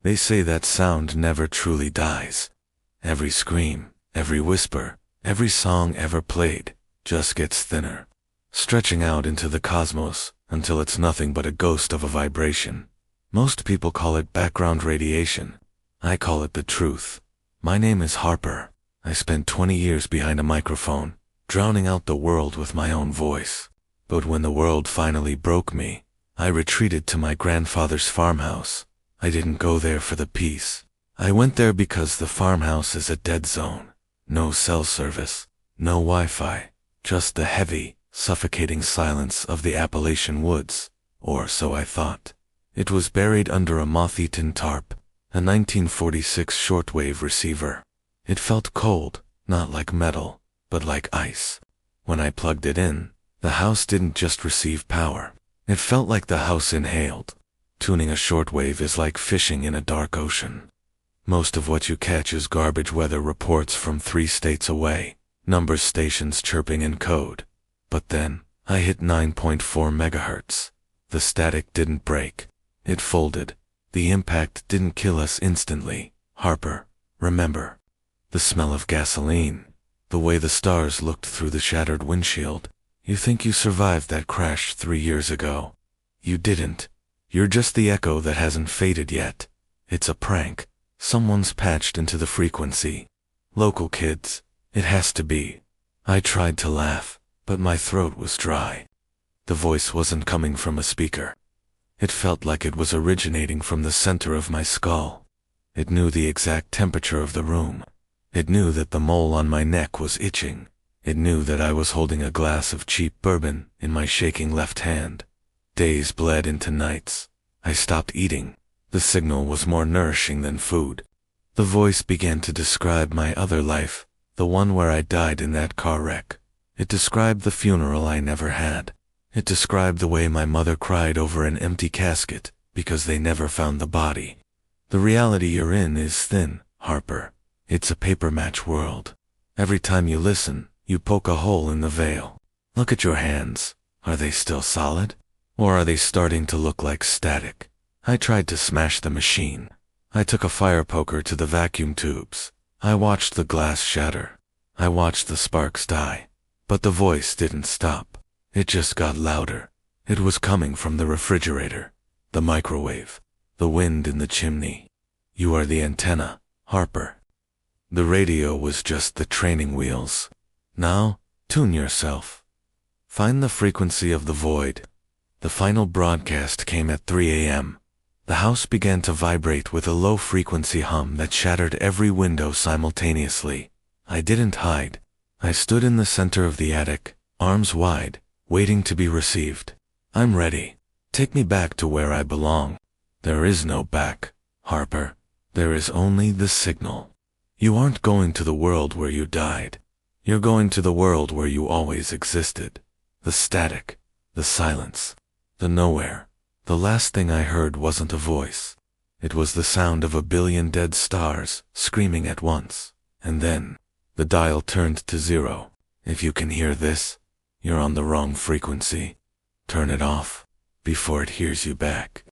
They say that sound never truly dies. Every scream, every whisper, every song ever played just gets thinner, stretching out into the cosmos until it's nothing but a ghost of a vibration. Most people call it background radiation. I call it the truth. My name is Harper. I spent 20 years behind a microphone, drowning out the world with my own voice. But when the world finally broke me, I retreated to my grandfather's farmhouse. I didn't go there for the peace. I went there because the farmhouse is a dead zone. No cell service, no Wi-Fi, just the heavy, suffocating silence of the Appalachian woods, or so I thought. It was buried under a moth-eaten tarp, a 1946 shortwave receiver. It felt cold, not like metal, but like ice. When I plugged it in, the house didn't just receive power. It felt like the house inhaled. Tuning a shortwave is like fishing in a dark ocean. Most of what you catch is garbage weather reports from 3 states away, number stations chirping in code. But then, I hit 9.4 megahertz. The static didn't break. It folded. The impact didn't kill us instantly. Harper, remember. The smell of gasoline. The way the stars looked through the shattered windshield. You think you survived that crash 3 years ago. You didn't. You're just the echo that hasn't faded yet. It's a prank. Someone's patched into the frequency. Local kids. It has to be. I tried to laugh, but my throat was dry. The voice wasn't coming from a speaker. It felt like it was originating from the center of my skull. It knew the exact temperature of the room. It knew that the mole on my neck was itching. It knew that I was holding a glass of cheap bourbon in my shaking left hand. Days bled into nights. I stopped eating. The signal was more nourishing than food. The voice began to describe my other life, the one where I died in that car wreck. It described the funeral I never had. It described the way my mother cried over an empty casket because they never found the body. The reality you're in is thin, Harper. It's a paper match world. Every time you listen, you poke a hole in the veil. Look at your hands. Are they still solid? Or are they starting to look like static? I tried to smash the machine. I took a fire poker to the vacuum tubes. I watched the glass shatter. I watched the sparks die. But the voice didn't stop. It just got louder. It was coming from the refrigerator, the microwave, the wind in the chimney. You are the antenna, Harper. The radio was just the training wheels. Now, tune yourself. Find the frequency of the void. The final broadcast came at 3 a.m. The house began to vibrate with a low-frequency hum that shattered every window simultaneously. I didn't hide. I stood in the center of the attic, arms wide, waiting to be received. I'm ready. Take me back to where I belong. There is no back, Harper. There is only the signal. You aren't going to the world where you died. You're going to the world where you always existed. The static, the silence, the nowhere. The last thing I heard wasn't a voice. It was the sound of a billion dead stars screaming at once. And then, the dial turned to 0. If you can hear this, you're on the wrong frequency. Turn it off before it hears you back.